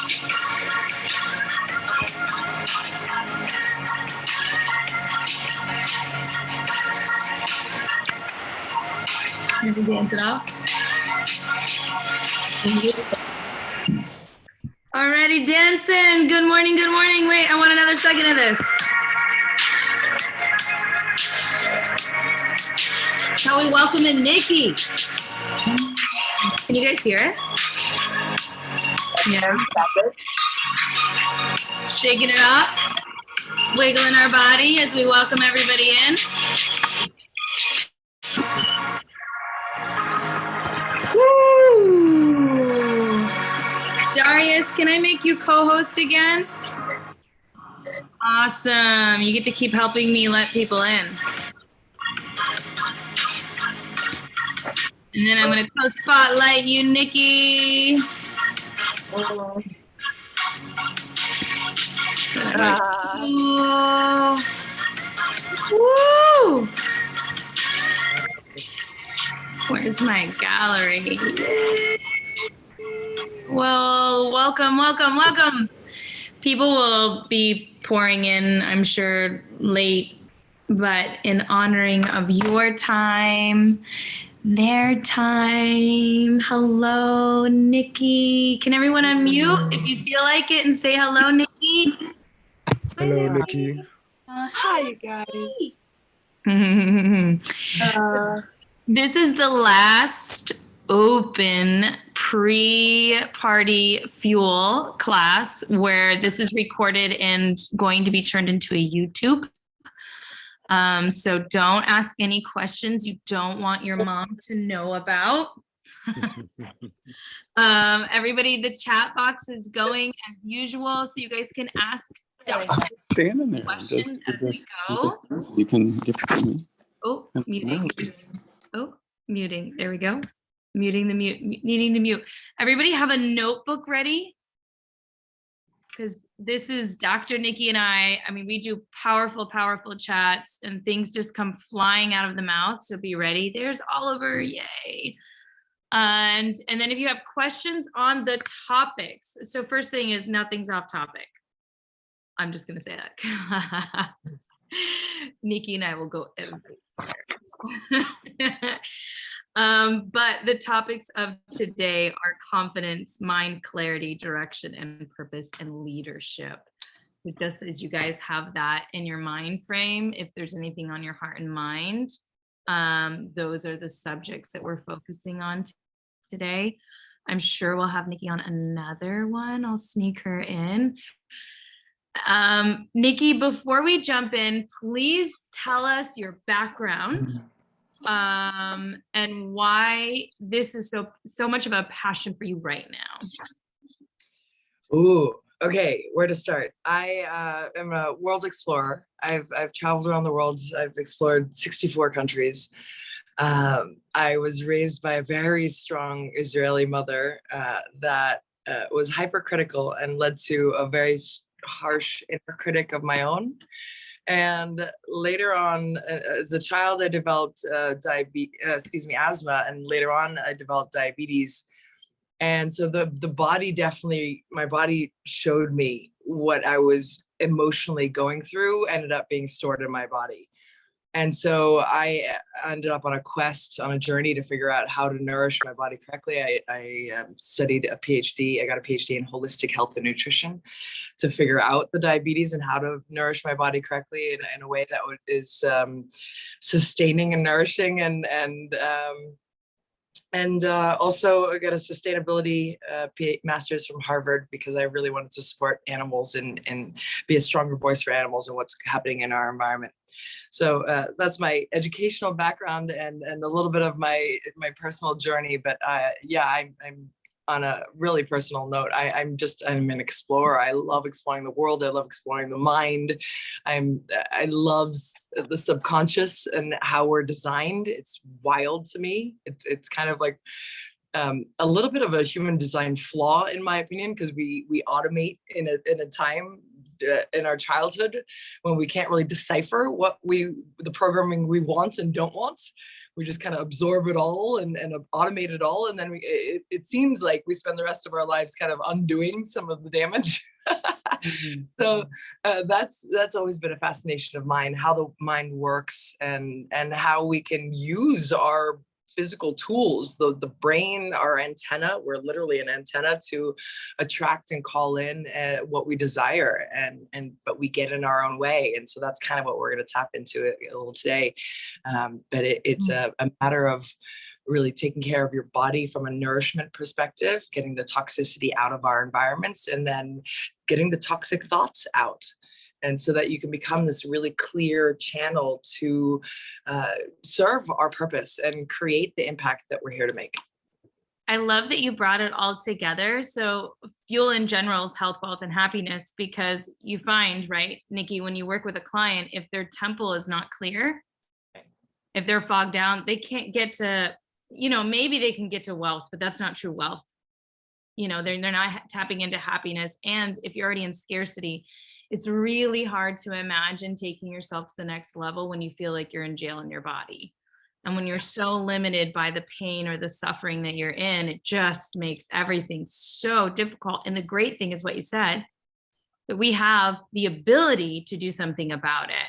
Maybe dance it off. Already dancing. Good morning, good morning. Wait, I want another second of this. Shall we welcome in Nikki? Can you guys hear it? Yeah. Shaking it off, wiggling our body as we welcome everybody in. Woo! Darius, can I make you co-host again? Awesome. You get to keep helping me let people in. And then I'm going to co-spotlight you, Nikki. Woo! Where's my gallery? Well, welcome, welcome, welcome. People will be pouring in, I'm sure, late, but in honoring of your time, their time. Hello, Nikki. Can everyone unmute if you feel like it and say hello, Nikki? Hello, Nikki. Hi, you guys. This is the last open pre-party fuel class where this is recorded and going to be turned into a YouTube. So don't ask any questions you don't want your mom to know about. Everybody, the chat box is going as usual, so you guys can ask Stand in there. questions as we go. You can give it to me. Oh, muting. Oh, muting. There we go. Muting the mute, needing to mute. Everybody have a notebook ready? Because this is Dr. Nikki and I mean, we do powerful, powerful chats and things just come flying out of the mouth. So be ready. There's Oliver, yay. And then if you have questions on the topics. So first thing is nothing's off topic. I'm just going to say that. Nikki and I will go everywhere. But the topics of today are confidence, mind clarity, direction, and purpose, and leadership. So just as you guys have that in your mind frame, if there's anything on your heart and mind, those are the subjects that we're focusing on today. I'm sure we'll have Nikki on another one. I'll sneak her in. Nikki, before we jump in, please tell us your background and why this is so much of a passion for you right now. Ooh, okay, where to start? I am a world explorer. I've traveled around the world. I've explored 64 countries. I was raised by a very strong Israeli mother that was hypercritical and led to a very harsh inner critic of my own. And later on, as a child, I developed asthma, and later on, I developed diabetes. And so the body definitely, my body showed me what I was emotionally going through, ended up being stored in my body. And so I ended up on a quest, on a journey to figure out how to nourish my body correctly. I studied a PhD. I got a PhD in holistic health and nutrition to figure out the diabetes and how to nourish my body correctly in a way that is sustaining and nourishing, and also I got a sustainability master's from Harvard because I really wanted to support animals and be a stronger voice for animals and what's happening in our environment. So that's my educational background and a little bit of my personal journey. But yeah, I'm on a really personal note. I'm an explorer. I love exploring the world. I love exploring the mind. I love the subconscious and how we're designed. It's wild to me. It's kind of like a little bit of a human design flaw, in my opinion, because we automate in a time in our childhood when we can't really decipher what the programming we want and don't want. we just kind of absorb it all and automate it all. And then it seems like we spend the rest of our lives kind of undoing some of the damage. So that's always been a fascination of mine, how the mind works and how we can use our physical tools, the brain, our antenna. We're literally an antenna to attract and call in what we desire, but we get in our own way. And so that's kind of what we're going to tap into a little today. But it's a matter of really taking care of your body from a nourishment perspective, getting the toxicity out of our environments, and then getting the toxic thoughts out. And so that you can become this really clear channel to serve our purpose and create the impact that we're here to make. I love that you brought it all together. So fuel in general is health, wealth, and happiness, because you find, right, Nikki, when you work with a client, if their temple is not clear, if they're fogged down, they can't get to, maybe they can get to wealth, but that's not true wealth. They're not tapping into happiness. And if you're already in scarcity, it's really hard to imagine taking yourself to the next level when you feel like you're in jail in your body. And when you're so limited by the pain or the suffering that you're in, it just makes everything so difficult. And the great thing is what you said, that we have the ability to do something about it.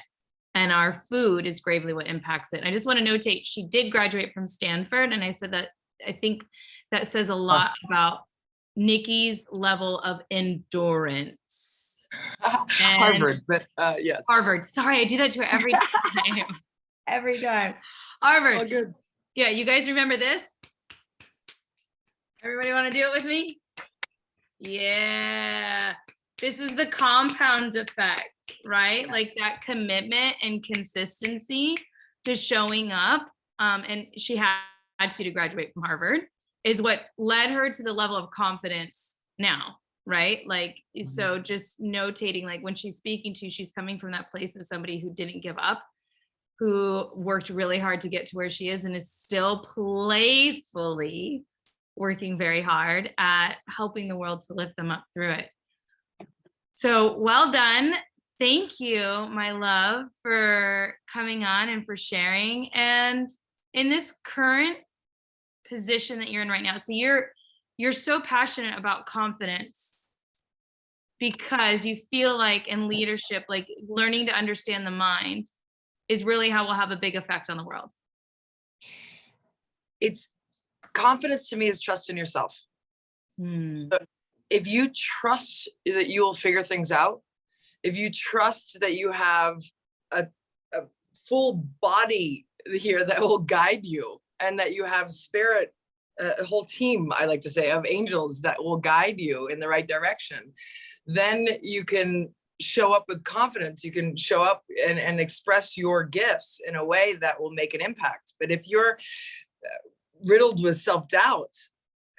And our food is gravely what impacts it. I just want to notate, she did graduate from Stanford. And I said that I think that says a lot about Nikki's level of endurance. Harvard, but yes. Harvard. Sorry, I do that to her every time. Every time. Harvard. Oh, good. Yeah, you guys remember this? Everybody want to do it with me? Yeah. This is the compound effect, right? Like that commitment and consistency to showing up. And she had to graduate from Harvard is what led her to the level of confidence now. Right? Like, so just notating, like when she's speaking to, she's coming from that place of somebody who didn't give up, who worked really hard to get to where she is and is still playfully working very hard at helping the world to lift them up through it. So well done. Thank you, my love, for coming on and for sharing. And in this current position that you're in right now, so you're so passionate about confidence because you feel like in leadership, like learning to understand the mind is really how we'll have a big effect on the world. It's confidence to me is trust in yourself. So if you trust that you will figure things out, if you trust that you have a full body here that will guide you, and that you have spirit, a whole team, I like to say, of angels that will guide you in the right direction, then you can show up with confidence. You can show up and express your gifts in a way that will make an impact. But if you're riddled with self-doubt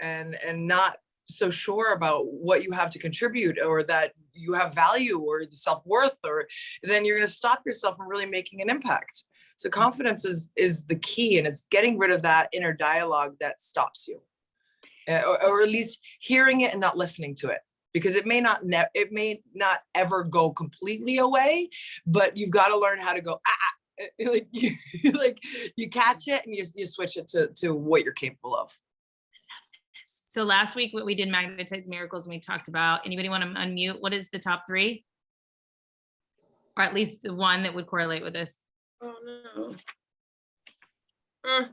and not so sure about what you have to contribute, or that you have value or self-worth, or then you're going to stop yourself from really making an impact. So confidence is the key, and it's getting rid of that inner dialogue that stops you, or at least hearing it and not listening to it, because it may not ever go completely away, but you've got to learn how to go like you catch it and you switch it to what you're capable of. So last week we did magnetize miracles, and we talked about, anybody want to unmute? What is the top 3? Or at least the one that would correlate with this? Oh no. I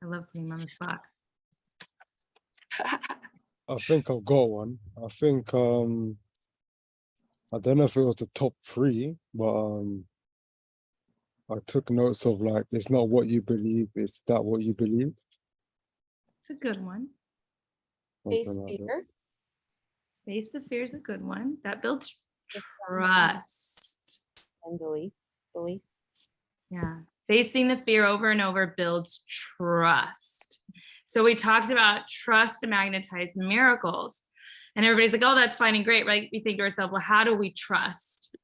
love putting him on the spot. I think I've got one. I think I don't know if it was the top 3, but I took notes of, like, it's not what you believe, it's that what you believe. It's a good one. Face Something like that. fear. Face the fear is a good one. That builds trust. And belief. Yeah. Facing the fear over and over builds trust. So we talked about trust to magnetize miracles. And everybody's like, oh, that's fine and great, right? We think to ourselves, well, how do we trust?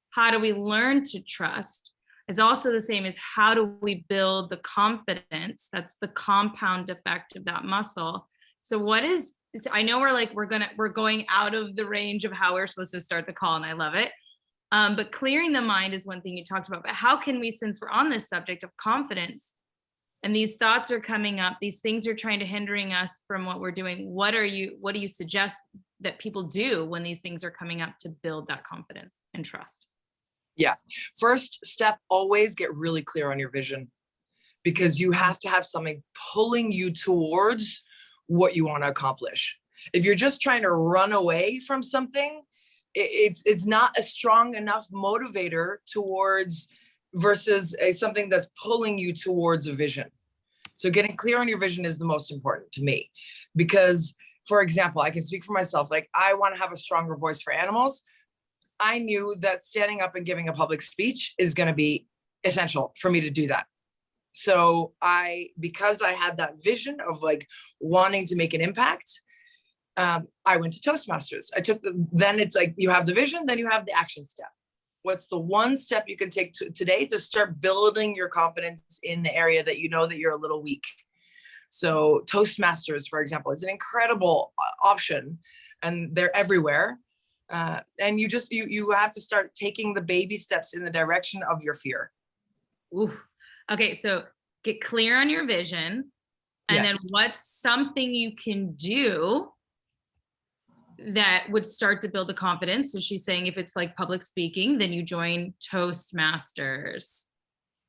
How do we learn to trust? Is also the same as how do we build the confidence? That's the compound effect of that muscle. So what is, I know we're going out of the range of how we're supposed to start the call, and I love it. But clearing the mind is one thing you talked about. But how can we, since we're on this subject of confidence, and these thoughts are coming up, these things are trying to hindering us from what we're doing, what do you suggest that people do when these things are coming up to build that confidence and trust? Yeah. First step, always get really clear on your vision, because you have to have something pulling you towards what you want to accomplish. If you're just trying to run away from something, it's not a strong enough motivator towards versus something that's pulling you towards a vision. So getting clear on your vision is the most important to me, because, for example, I can speak for myself. Like, I want to have a stronger voice for animals. I knew that standing up and giving a public speech is going to be essential for me to do that. So because I had that vision of like wanting to make an impact, I went to Toastmasters. Then it's like, you have the vision, then you have the action step. What's the one step you can take today to start building your confidence in the area that you know that you're a little weak? So Toastmasters, for example, is an incredible option, and they're everywhere. And you have to start taking the baby steps in the direction of your fear. Ooh. Okay, so get clear on your vision, and then what's something you can do that would start to build the confidence? So she's saying if it's like public speaking, then you join Toastmasters.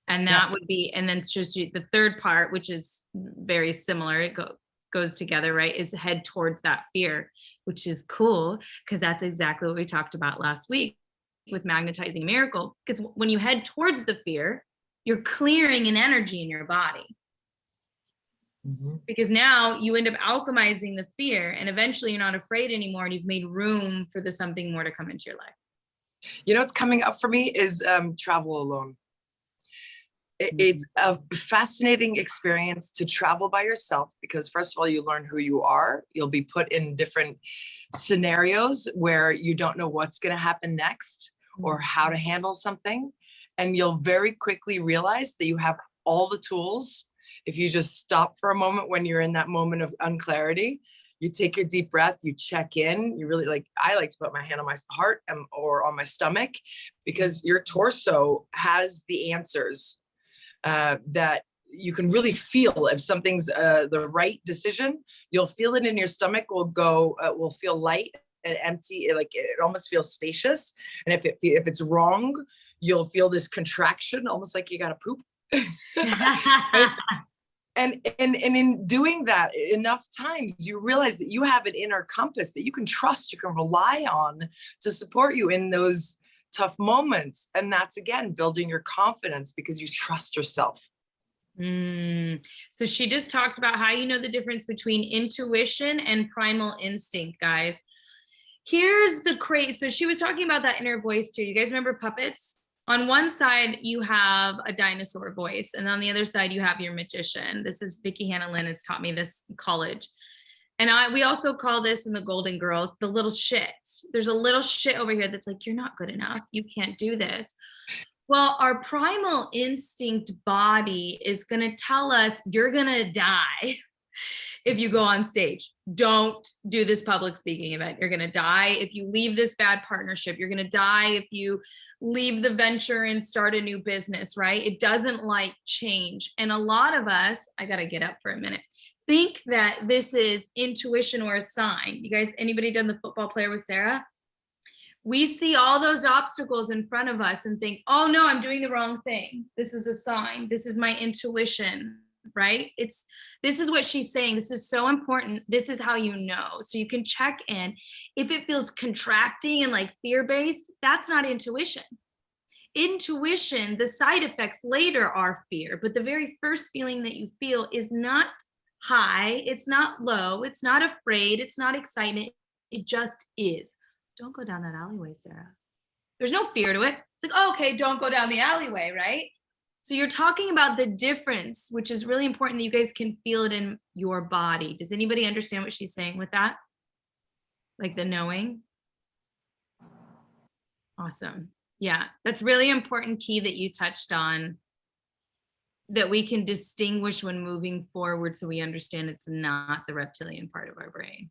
And that would be, and then just the third part, which is very similar, it goes together, right, is head towards that fear, which is cool, because that's exactly what we talked about last week with magnetizing miracle. Because when you head towards the fear, you're clearing an energy in your body. Mm-hmm. Because now you end up alchemizing the fear, and eventually you're not afraid anymore, and you've made room for the something more to come into your life. You know what's coming up for me is travel alone. It's a fascinating experience to travel by yourself, because first of all, you learn who you are. You'll be put in different scenarios where you don't know what's going to happen next or how to handle something. And you'll very quickly realize that you have all the tools. If you just stop for a moment when you're in that moment of unclarity, you take your deep breath, you check in, you really I like to put my hand on my heart or on my stomach, because your torso has the answers that you can really feel. If something's the right decision, you'll feel it in your stomach, will feel light and empty, like it almost feels spacious. And if it's wrong, you'll feel this contraction, almost like you got to poop. And in doing that enough times, you realize that you have an inner compass that you can trust, you can rely on to support you in those tough moments. And that's, again, building your confidence because you trust yourself. So she just talked about how you know the difference between intuition and primal instinct, guys. Here's the crazy. So she was talking about that inner voice too. You guys remember puppets? On one side, you have a dinosaur voice, and on the other side, you have your magician. This is Vicki Hannah Lynn has taught me this in college. And we also call this in the Golden Girls, the little shit. There's a little shit over here that's like, you're not good enough. You can't do this. Well, our primal instinct body is going to tell us you're going to die if you go on stage. Don't do this public speaking event. You're going to die if you leave this bad partnership. You're going to die if you leave the venture and start a new business, right? It doesn't like change. And a lot of us, I got to get up for a minute, think that this is intuition or a sign. You guys, anybody done the football player with Sara? We see all those obstacles in front of us and think, oh no, I'm doing the wrong thing. This is a sign. This is my intuition, right? This is what she's saying. This is so important. This is how you know. So you can check in. If it feels contracting and like fear-based, that's not intuition. Intuition, the side effects later are fear, but the very first feeling that you feel is not high. It's not low. It's not afraid. It's not excitement. It just is. Don't go down that alleyway, Sara. There's no fear to it. It's like, oh, okay, don't go down the alleyway, right? So you're talking about the difference, which is really important that you guys can feel it in your body. Does anybody understand what she's saying with that? Like the knowing? Awesome. Yeah, that's really important key that you touched on, that we can distinguish when moving forward so we understand it's not the reptilian part of our brain.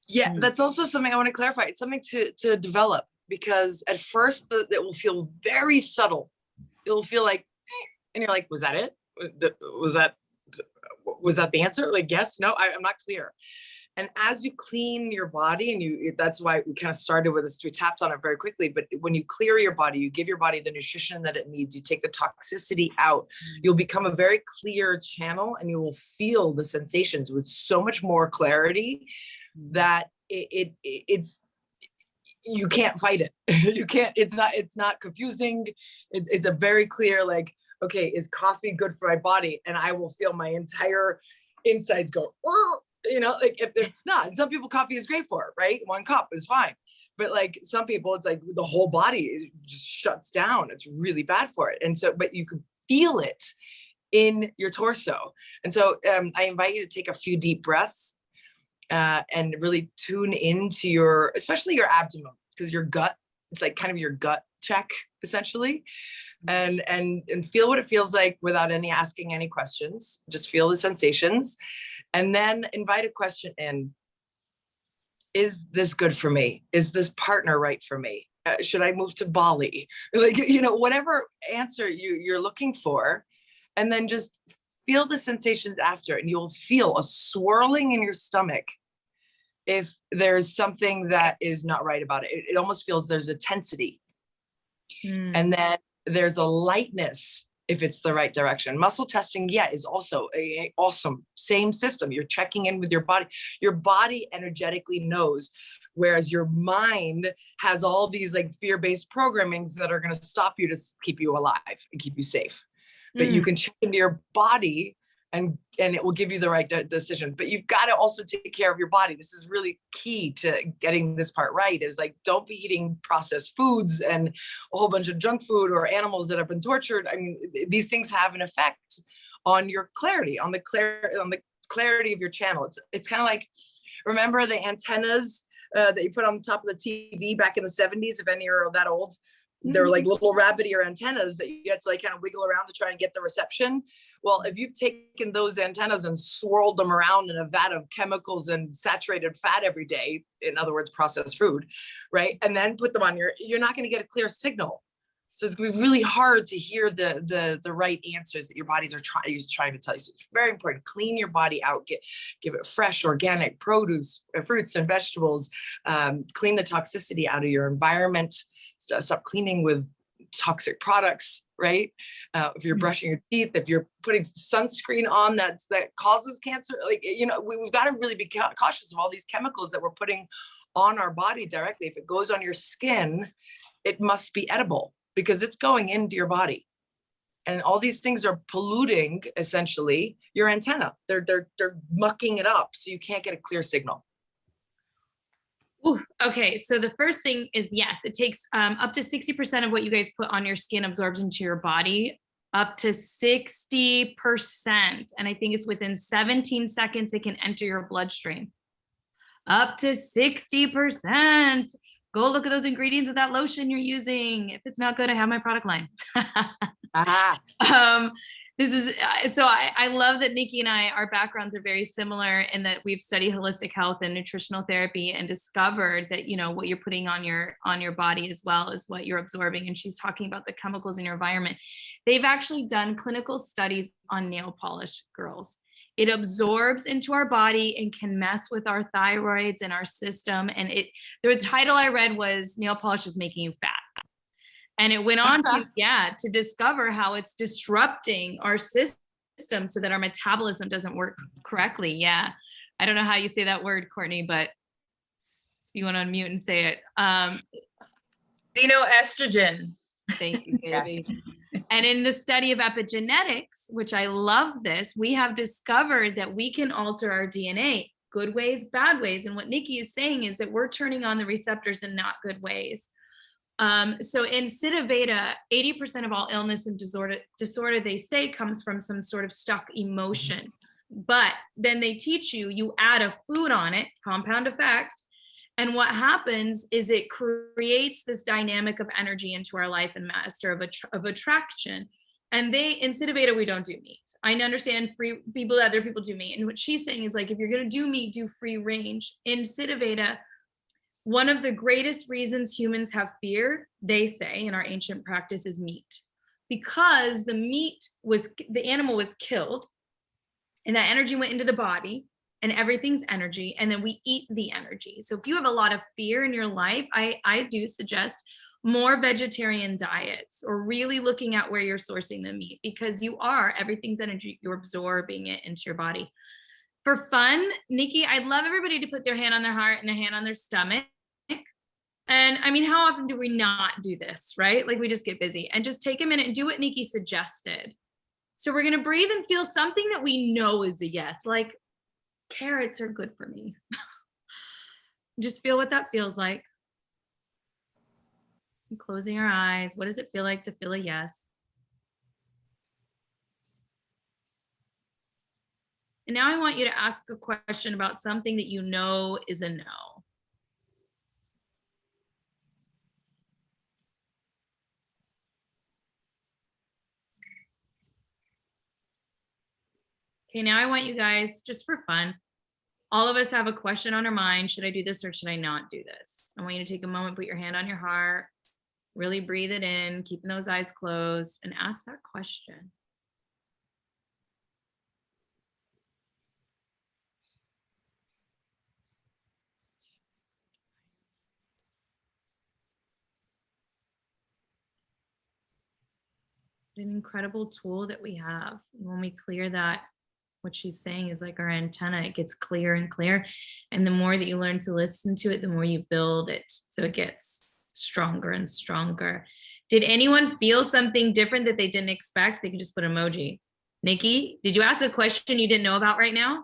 Yeah, that's also something I want to clarify. It's something to develop. because at first it will feel very subtle. It will feel like, and you're like, was that it? Was that the answer? Like, yes, no, I'm not clear. And as you clean your body, and that's why we kind of started with this, we tapped on it very quickly, but when you clear your body, you give your body the nutrition that it needs, you take the toxicity out, you'll become a very clear channel, and you will feel the sensations with so much more clarity that it's you can't fight it. You can't, it's not confusing. It's a very clear, like, okay, is coffee good for my body? And I will feel my entire insides go, oh, you know, like if it's not, some people coffee is great for, right? 1 cup is fine. But like some people, it's like the whole body just shuts down. It's really bad for it. And so, but you can feel it in your torso. And so I invite you to take a few deep breaths and really tune into your, especially your abdomen, because your gut, it's like kind of your gut check essentially. And feel what it feels like without asking any questions. Just feel the sensations. And then invite a question in. Is this good for me? Is this partner right for me? Should I move to Bali? Like, you know, whatever answer you're looking for. And then just feel the sensations after, and you'll feel a swirling in your stomach if there's something that is not right about it. It almost feels there's a tensity. And then there's a lightness if it's the right direction. Muscle testing, is also a awesome, same system. You're checking in with your body. Your body energetically knows, whereas your mind has all these like fear-based programmings that are going to stop you to keep you alive and keep you safe. But you can check into your body and it will give you the right decision. But you've got to also take care of your body. This is really key to getting this part right, is like, don't be eating processed foods and a whole bunch of junk food or animals that have been tortured. I mean, these things have an effect on your clarity, on the clarity of your channel. It's kind of like, remember the antennas that you put on the top of the TV back in the 70s, if any are that old? They're like little rabbit ear antennas that you get to like kind of wiggle around to try and get the reception. Well, if you've taken those antennas and swirled them around in a vat of chemicals and saturated fat every day, in other words, processed food, right? And then put them on you're not going to get a clear signal. So it's going to be really hard to hear the right answers that your bodies are trying to tell you. So it's very important. Clean your body out. Give it fresh, organic produce, fruits and vegetables. Clean the toxicity out of your environment. Stop cleaning with toxic products, right? If you're brushing your teeth, if you're putting sunscreen on that causes cancer, like, you know, we've got to really be cautious of all these chemicals that we're putting on our body directly. If it goes on your skin, it must be edible because it's going into your body. And all these things are polluting essentially your antenna. They're mucking it up, so you can't get a clear signal. Ooh, okay, so the first thing is, yes, it takes up to 60% of what you guys put on your skin absorbs into your body, up to 60%. And I think it's within 17 seconds, it can enter your bloodstream. Up to 60%. Go look at those ingredients of that lotion you're using. If it's not good, I have my product line. This is, so I love that Nikki and our backgrounds are very similar in that we've studied holistic health and nutritional therapy and discovered that, you know, what you're putting on your body as well as what you're absorbing. And she's talking about the chemicals in your environment. They've actually done clinical studies on nail polish, girls. It absorbs into our body and can mess with our thyroids and our system. And the title I read was Nail Polish is Making You Fat. And it went on to discover how it's disrupting our system so that our metabolism doesn't work correctly. Yeah. I don't know how you say that word, Courtney, but if you want to unmute and say it. Xenoestrogen. Thank you, baby. And in the study of epigenetics, which I love this, we have discovered that we can alter our DNA, good ways, bad ways. And what Nikki is saying is that we're turning on the receptors in not good ways. So in Siddha Veda, 80% of all illness and disorder, they say, comes from some sort of stuck emotion. But then they teach you add a food on it, compound effect. And what happens is it creates this dynamic of energy into our life and master of attraction. And in Siddha Veda, we don't do meat. I understand other people do meat. And what she's saying is like, if you're going to do meat, do free range. In Siddha Veda, one of the greatest reasons humans have fear, they say in our ancient practice, is meat. Because the animal was killed and that energy went into the body, and everything's energy, and then we eat the energy. So if you have a lot of fear in your life, I do suggest more vegetarian diets, or really looking at where you're sourcing the meat, because everything's energy, you're absorbing it into your body. For fun, Nikki, I'd love everybody to put their hand on their heart and a hand on their stomach. And I mean, how often do we not do this, right? Like, we just get busy. And just take a minute and do what Nikki suggested. So we're going to breathe and feel something that we know is a yes, like carrots are good for me. Just feel what that feels like. And closing our eyes. What does it feel like to feel a yes? And now I want you to ask a question about something that you know is a no. Okay, now I want you guys, just for fun, all of us have a question on our mind. Should I do this or should I not do this? I want you to take a moment, put your hand on your heart, really breathe it in, keeping those eyes closed, and ask that question. An incredible tool that we have. When we clear that, what she's saying is like our antenna, it gets clearer and clearer. And the more that you learn to listen to it, the more you build it. So it gets stronger and stronger. Did anyone feel something different that they didn't expect? They can just put emoji. Nikki, did you ask a question you didn't know about right now?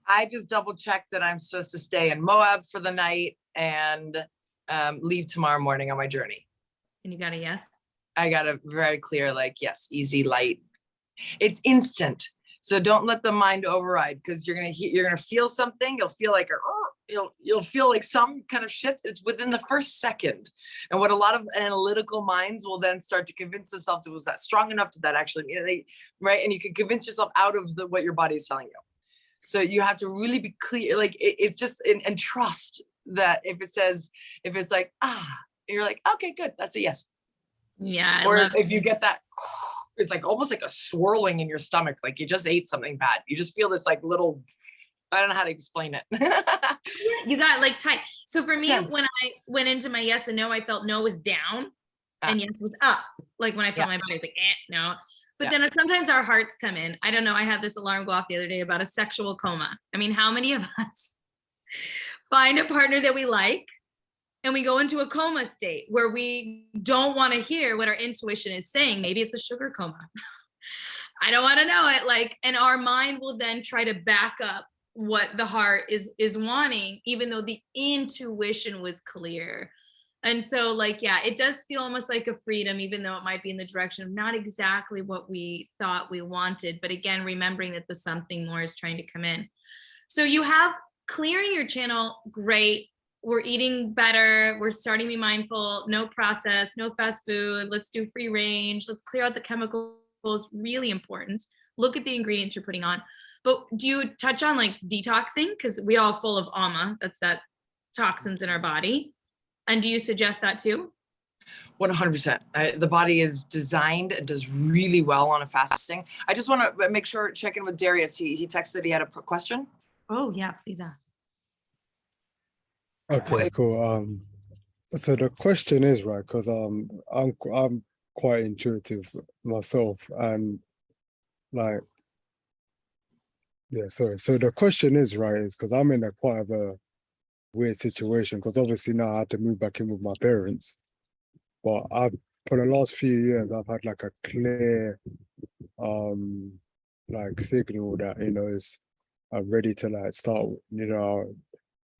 I just double checked that I'm supposed to stay in Moab for the night and leave tomorrow morning on my journey. And you got a yes? I got a very clear, like, yes, easy, light. It's instant. So don't let the mind override, because you're gonna feel something. You'll feel like you'll feel like some kind of shift. It's within the first second. And what a lot of analytical minds will then start to convince themselves, was that strong enough? Did that actually mean, right? And you can convince yourself out of what your body is telling you. So you have to really be clear, like it's just, and trust that if it's like, you're like, okay, good, that's a yes. Yeah. Or if you get that, it's like almost like a swirling in your stomach, like you just ate something bad. You just feel this like little, I don't know how to explain it. You got like tight. So for me, Tense. when I went into my yes and no, I felt no was down and yes was up. Like when I felt my body, it's like, no. But then sometimes our hearts come in. I don't know. I had this alarm go off the other day about a sexual coma. I mean, how many of us find a partner that we like and we go into a coma state where we don't want to hear what our intuition is saying? Maybe it's a sugar coma. I don't want to know it. Like, and our mind will then try to back up what the heart is wanting, even though the intuition was clear. And so like, yeah, it does feel almost like a freedom, even though it might be in the direction of not exactly what we thought we wanted. But again, remembering that the something more is trying to come in. So you have clearing your channel. Great. We're eating better. We're starting to be mindful. No process, no fast food. Let's do free range. Let's clear out the chemicals. Really important. Look at the ingredients you're putting on. But do you touch on like detoxing? Because we all full of ama. That's that toxins in our body. And do you suggest that too? 100%. The body is designed, it does really well on a fasting. I just want to make sure, check in with Darius. He texted he had a question. Oh yeah, please ask. Okay, cool. So the question is, right, because I'm quite intuitive myself, and like, yeah, sorry. So the question is, right, is because I'm in a quite of a weird situation, because obviously now I had to move back in with my parents, but for the last few years I've had like a clear like signal that, you know, I'm ready to like start, you know,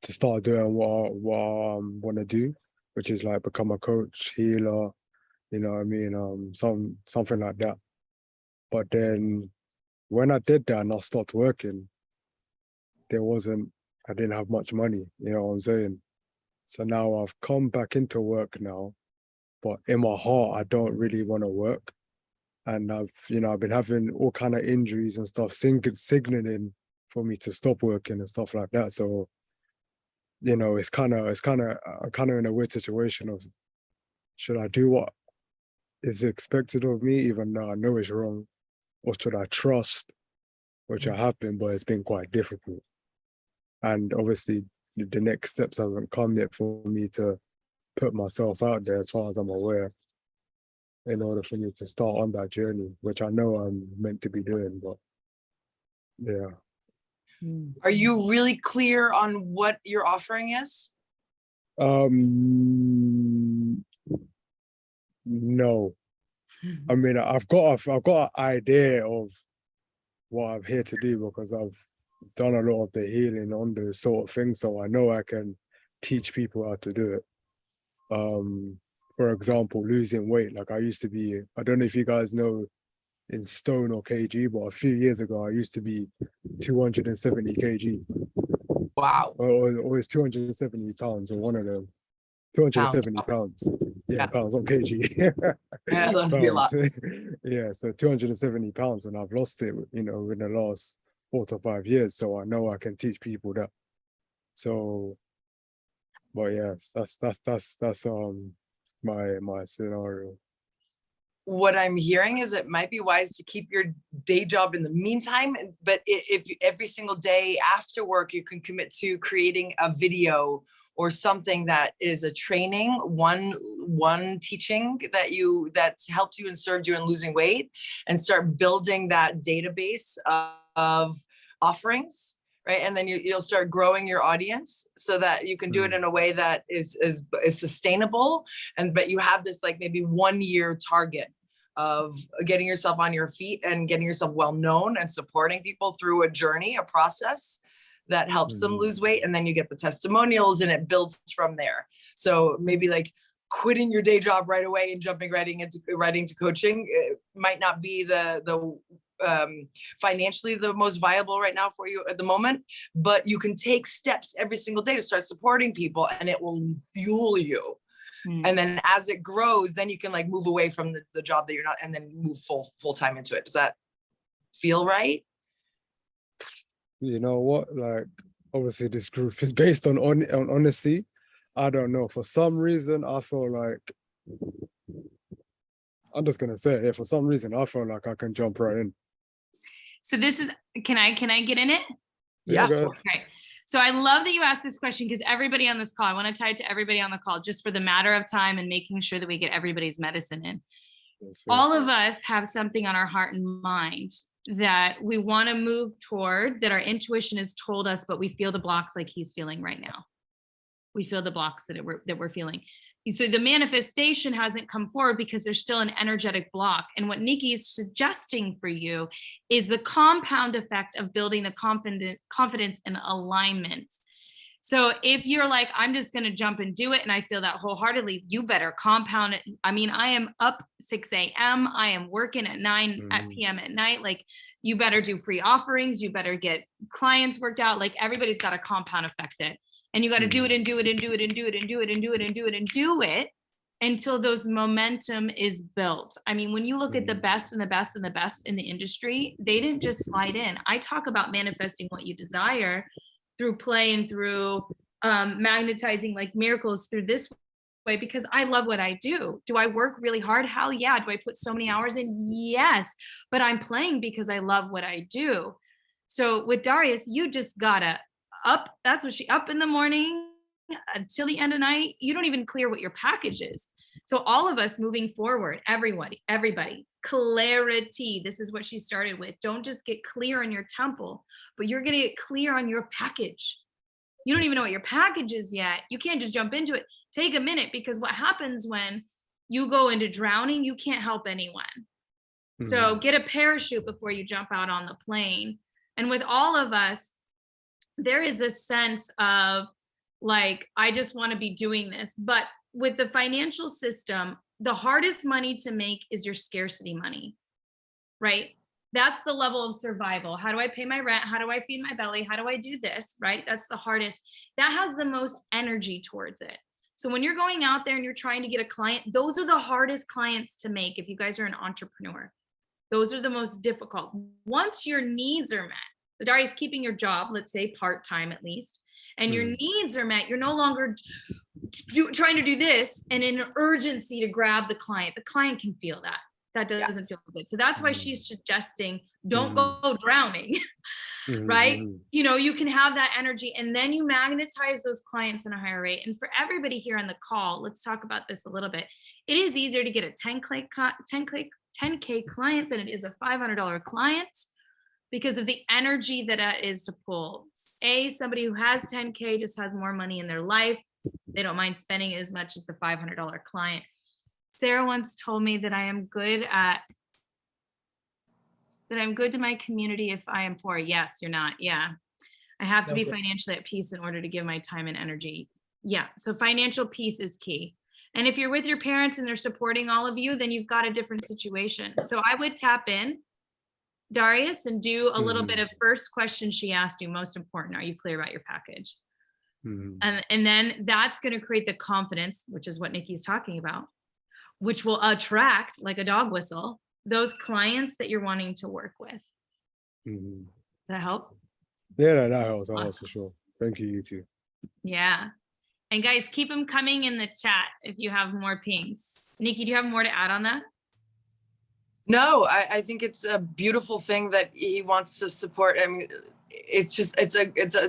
to start doing what I want to do, which is like become a coach, healer, you know what I mean, something like that. But then when I did that and I stopped working, I didn't have much money, you know what I'm saying? So now I've come back into work now, but in my heart, I don't really want to work. And I've been having all kind of injuries and stuff, signaling for me to stop working and stuff like that. So you know, it's kind of in a weird situation of, should I do what is expected of me, even though I know it's wrong, or should I trust, which I have been, but it's been quite difficult. And obviously, the next steps hasn't come yet for me to put myself out there, as far as I'm aware, in order for me to start on that journey, which I know I'm meant to be doing. But yeah, Are you really clear on what your offering is? no. I mean, I've got an idea of what I'm here to do, because I've done a lot of the healing on those sort of things, so I know I can teach people how to do it. For example, losing weight. Like, I used to be, I don't know if you guys know in stone or kg, but a few years ago I used to be 270 kg, Wow. or it's 270 pounds, or one of them. 270 pounds. Yeah, Yeah. pounds, not kg. Yeah, that'd be a lot. Yeah, so 270 pounds, and I've lost it, you know, in the last 4 to 5 years. So I know I can teach people that. So, but yes, that's my scenario. What I'm hearing is it might be wise to keep your day job in the meantime, but if every single day after work you can commit to creating a video or something that is a training, one teaching that's helped you and served you in losing weight, and start building that database of offerings, right? And then you'll start growing your audience so that you can do it in a way that is sustainable. But you have this like maybe 1 year target of getting yourself on your feet and getting yourself well known and supporting people through a journey, a process that helps them lose weight. And then you get the testimonials and it builds from there. So maybe like quitting your day job right away and jumping right into coaching, it might not be the financially the most viable right now for you at the moment, but you can take steps every single day to start supporting people, and it will fuel you. And then as it grows, then you can like move away from the job that you're not, and then move full time into it. Does that feel right? You know what? Like, obviously, this group is based on honesty. I don't know. For some reason, I feel like, I'm just gonna say it. For some reason, I feel like I can jump right in. So this is, can I get in it? Yeah. Go ahead. Okay. So I love that you asked this question, because everybody on this call, I want to tie it to everybody on the call, just for the matter of time and making sure that we get everybody's medicine in. Yes, All of us have something on our heart and mind that we want to move toward, that our intuition has told us, but we feel the blocks like he's feeling right now. We feel the blocks that we're feeling. So the manifestation hasn't come forward because there's still an energetic block. And what Nikki is suggesting for you is the compound effect of building the confidence and alignment. So if you're like, I'm just going to jump and do it, and I feel that wholeheartedly, you better compound it. I mean, I am up 6 a.m. I am working at 9 p.m. at night. Like, you better do free offerings. You better get clients worked out. Like, everybody's got to compound effect it. And you got to do it and do it and do it and do it and do it and do it and do it and do it until those momentum is built. I mean, when you look at the best and the best and the best in the industry, they didn't just slide in. I talk about manifesting what you desire through play and through magnetizing like miracles through this way, because I love what I do. Do I work really hard? Hell yeah. Do I put so many hours in? Yes. But I'm playing because I love what I do. So with Darius, you just gotta up. That's what up in the morning until the end of night. You don't even clear what your package is. So all of us moving forward, everybody, clarity. This is what she started with. Don't just get clear on your temple, but you're going to get clear on your package. You don't even know what your package is yet. You can't just jump into it. Take a minute, because what happens when you go into drowning, you can't help anyone. So get a parachute before you jump out on the plane. And with all of us, there is a sense of like, I just want to be doing this. But with the financial system, the hardest money to make is your scarcity money, right? That's the level of survival. How do I pay my rent? How do I feed my belly? How do I do this, right? That's the hardest. That has the most energy towards it. So when you're going out there and you're trying to get a client, those are the hardest clients to make. If you guys are an entrepreneur, those are the most difficult. Once your needs are met, the Darius, keeping your job, let's say part-time at least, and your needs are met, you're no longer trying to do this and in an urgency to grab the client. The client can feel that. That doesn't feel good. So that's why she's suggesting don't go drowning, right? You know, you can have that energy and then you magnetize those clients in a higher rate. And for everybody here on the call, let's talk about this a little bit. It is easier to get a 10K client than it is a $500 client because of the energy that it is to pull. Somebody who has 10K just has more money in their life. They don't mind spending as much as the $500 client. Sara once told me that I'm good to my community if I am poor. Yes, you're not. Yeah. I have to be financially at peace in order to give my time and energy. Yeah. So financial peace is key. And if you're with your parents and they're supporting all of you, then you've got a different situation. So I would tap in, Darius, and do a little bit of first question she asked you, most important. Are you clear about your package? And then that's going to create the confidence, which is what Nikki's talking about, which will attract, like a dog whistle, those clients that you're wanting to work with. Does that help? Yeah, that helps. That helps for sure. Thank you, you too. Yeah. And guys, keep them coming in the chat if you have more pings. Nikki, do you have more to add on that? No, I think it's a beautiful thing that he wants to support. I mean, it's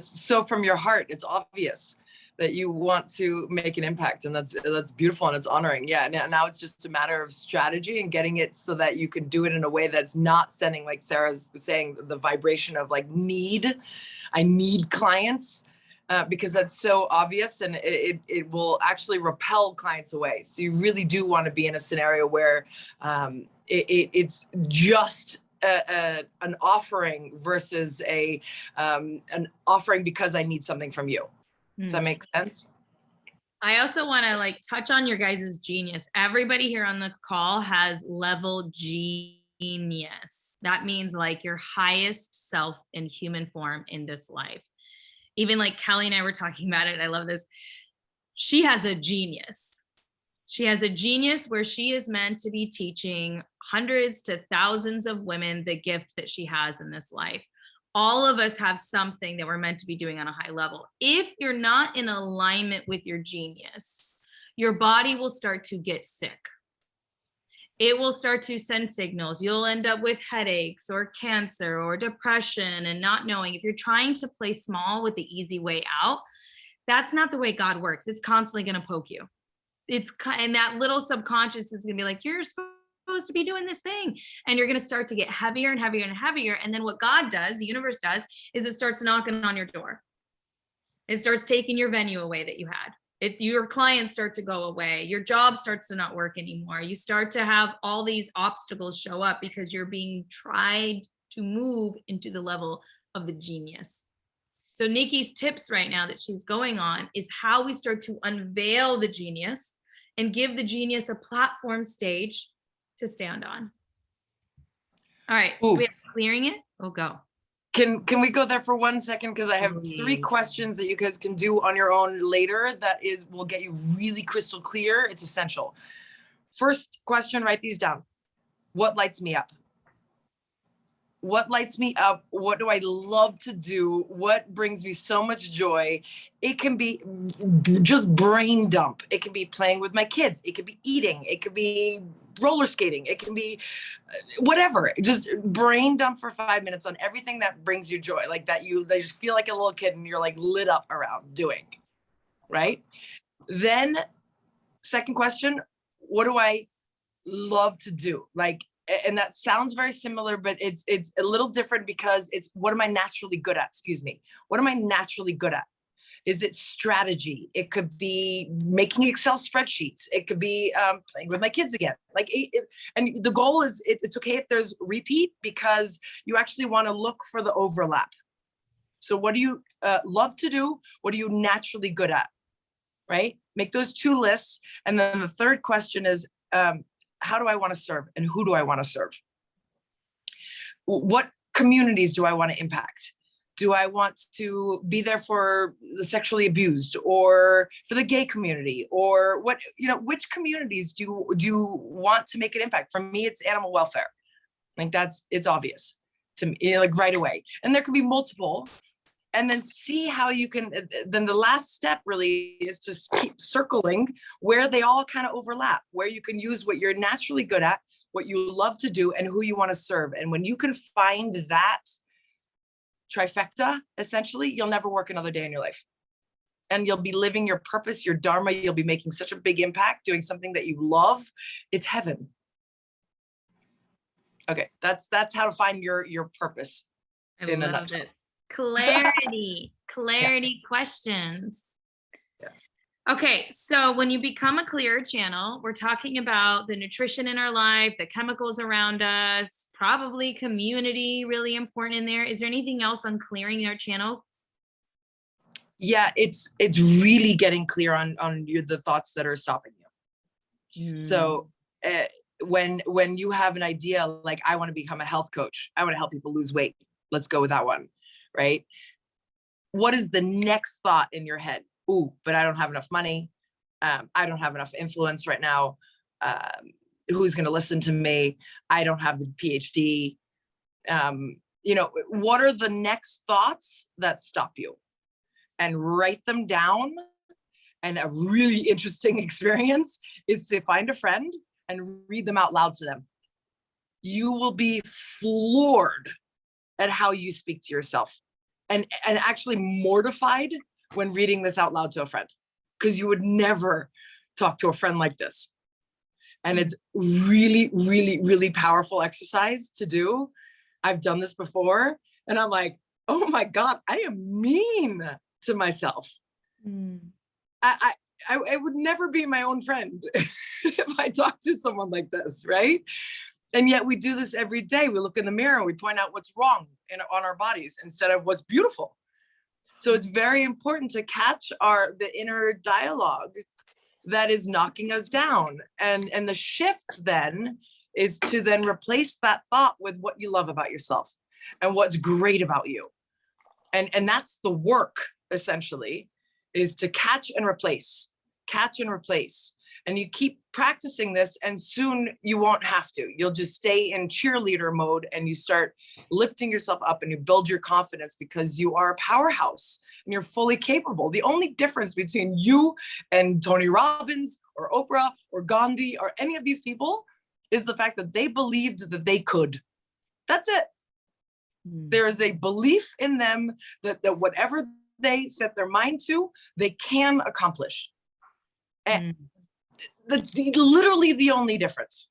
so from your heart, it's obvious that you want to make an impact, and that's beautiful and it's honoring. Yeah. And now it's just a matter of strategy and getting it so that you can do it in a way that's not sending, like Sara's saying, the vibration of like I need clients, because that's so obvious and it will actually repel clients away. So you really do want to be in a scenario where it's just an offering versus an offering because I need something from you. Does that make sense? I also want to like touch on your guys' genius. Everybody here on the call has level genius. That means like your highest self in human form in this life. Even like Kelly and I were talking about it. I love this. She has a genius. She has a genius where she is meant to be teaching hundreds to thousands of women the gift that she has in this life. All of us have something that we're meant to be doing on a high level. If you're not in alignment with your genius, your body will start to get sick. It will start to send signals. You'll end up with headaches or cancer or depression and not knowing. If you're trying to play small with the easy way out, that's not the way God works. It's constantly going to poke you. And that little subconscious is going to be like, you're supposed to be doing this thing. And you're going to start to get heavier and heavier and heavier. And then what God does, the universe does, is it starts knocking on your door. It starts taking your venue away that you had. Your clients start to go away. Your job starts to not work anymore. You start to have all these obstacles show up because you're being tried to move into the level of the genius. So Nikki's tips right now that she's going on is how we start to unveil the genius and give the genius a platform stage to stand on. All right, so we have clearing it. Oh, go. Can we go there for 1 second? Because I have 3 questions that you guys can do on your own later that will get you really crystal clear. It's essential. First question, write these down. What lights me up? What lights me up? What do I love to do? What brings me so much joy? It can be just brain dump. It can be playing with my kids. It could be eating. It could be roller skating. It can be whatever. Just brain dump for 5 minutes on everything that brings you joy. Like that they just feel like a little kid and you're like lit up around doing, right? Then second question, what do I love to do? Like, and that sounds very similar, but it's a little different because it's what am I naturally good at? Excuse me. What am I naturally good at? Is it strategy? It could be making Excel spreadsheets. It could be playing with my kids again. Like, and the goal is it's okay if there's repeat because you actually want to look for the overlap. So what do you love to do? What are you naturally good at? Right? Make those 2 lists. And then the third question is, how do I want to serve and who do I want to serve? What communities do I want to impact? Do I want to be there for the sexually abused or for the gay community or what, which communities do you want to make an impact? For me, it's animal welfare. Like it's obvious to me, like right away. And there can be multiple. and then see how you can, then the last step really is just keep circling where they all kind of overlap, where you can use what you're naturally good at, what you love to do, and who you want to serve. And when you can find that trifecta, essentially, you'll never work another day in your life. And you'll be living your purpose, your dharma. You'll be making such a big impact doing something that you love. It's heaven. Okay, that's how to find your purpose. I In a love nutshell. this. Clarity questions. Yeah. Okay, so when you become a clear channel, we're talking about the nutrition in our life, the chemicals around us, probably community, really important in there. Is there anything else on clearing our channel? Yeah, it's really getting clear on the thoughts that are stopping you. So when you have an idea like, I want to become a health coach, I want to help people lose weight, let's go with that one, right? What is the next thought in your head? Ooh, but I don't have enough money. I don't have enough influence right now. Who's going to listen to me? I don't have the PhD. What are the next thoughts that stop you? And write them down. And a really interesting experience is to find a friend and read them out loud to them. You will be floored at how you speak to yourself, and actually mortified when reading this out loud to a friend, because you would never talk to a friend like this. And it's really, really, really powerful exercise to do. I've done this before, and I'm like, oh my God, I am mean to myself. I would never be my own friend if I talked to someone like this, right? And yet we do this every day. We look in the mirror, we point out what's wrong on our bodies instead of what's beautiful. So it's very important to catch the inner dialogue that is knocking us down. And the shift then is to then replace that thought with what you love about yourself and what's great about you. And that's the work, essentially, is to catch and replace. And you keep practicing this, and soon you won't have to. You'll just stay in cheerleader mode, and you start lifting yourself up, and you build your confidence because you are a powerhouse and you're fully capable. The only difference between you and Tony Robbins or Oprah or Gandhi or any of these people is the fact that they believed that they could. That's it. There is a belief in them that whatever they set their mind to, they can accomplish. And that's literally the only difference.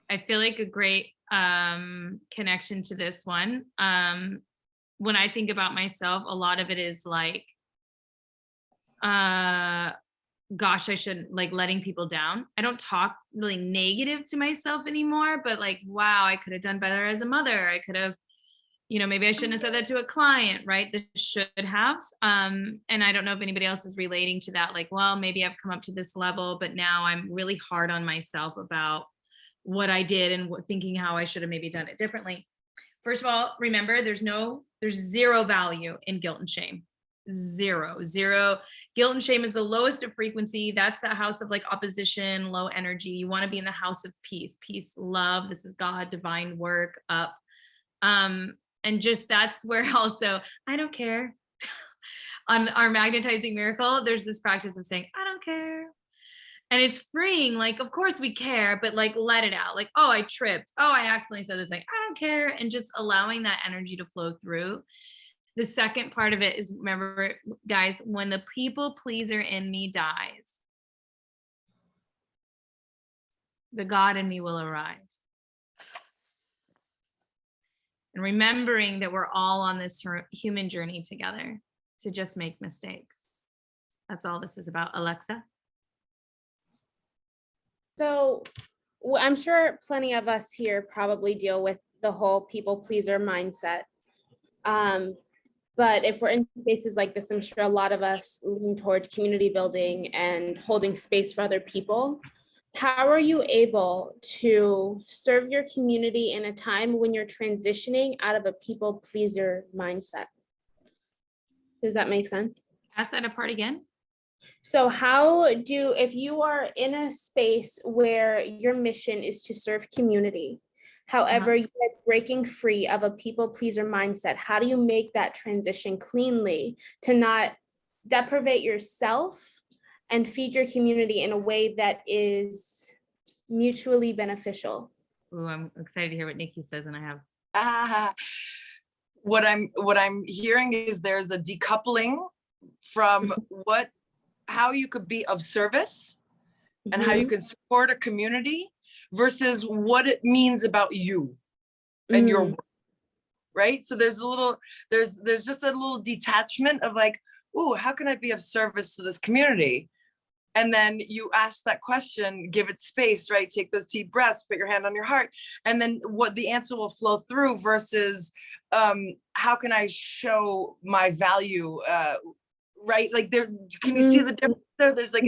I feel like a great connection to this one. When I think about myself, a lot of it is like, gosh, I shouldn't, like, letting people down. I don't talk really negative to myself anymore, but like, wow, I could have done better as a mother. I could have, maybe I shouldn't have said that to a client, right? The should haves. And I don't know if anybody else is relating to that. Like, well, maybe I've come up to this level, but now I'm really hard on myself about what I did and thinking how I should have maybe done it differently. First of all, remember, there's zero value in guilt and shame. Zero. Guilt and shame is the lowest of frequency. That's the house of like opposition, low energy. You want to be in the house of peace, love. This is God, divine work, up. And just that's where also, I don't care. On our magnetizing miracle, there's this practice of saying, I don't care. And it's freeing. Like, of course we care, but like, let it out. Like, oh, I tripped. Oh, I accidentally said this thing. I don't care. And just allowing that energy to flow through. The second part of it is, remember, guys, when the people pleaser in me dies, the God in me will arise. And remembering that we're all on this human journey together to just make mistakes. That's all this is about. Alexa? So I'm sure plenty of us here probably deal with the whole people pleaser mindset. But if we're in spaces like this, I'm sure a lot of us lean toward community building and holding space for other people. How are you able to serve your community in a time when you're transitioning out of a people pleaser mindset? Does that make sense? Ask that apart again. So if you are in a space where your mission is to serve community, However, you are breaking free of a people pleaser mindset. How do you make that transition cleanly to not deprivate yourself and feed your community in a way that is mutually beneficial? Ooh, I'm excited to hear what Nikki says, and I have. What I'm hearing is there's a decoupling from how you could be of service and how you can support a community versus what it means about you and your work, right? So there's just a little detachment of like, ooh, how can I be of service to this community? And then you ask that question, give it space, right? Take those deep breaths, put your hand on your heart, and then what the answer will flow through versus how can I show my value, right? Like there, can you see the difference there? There's like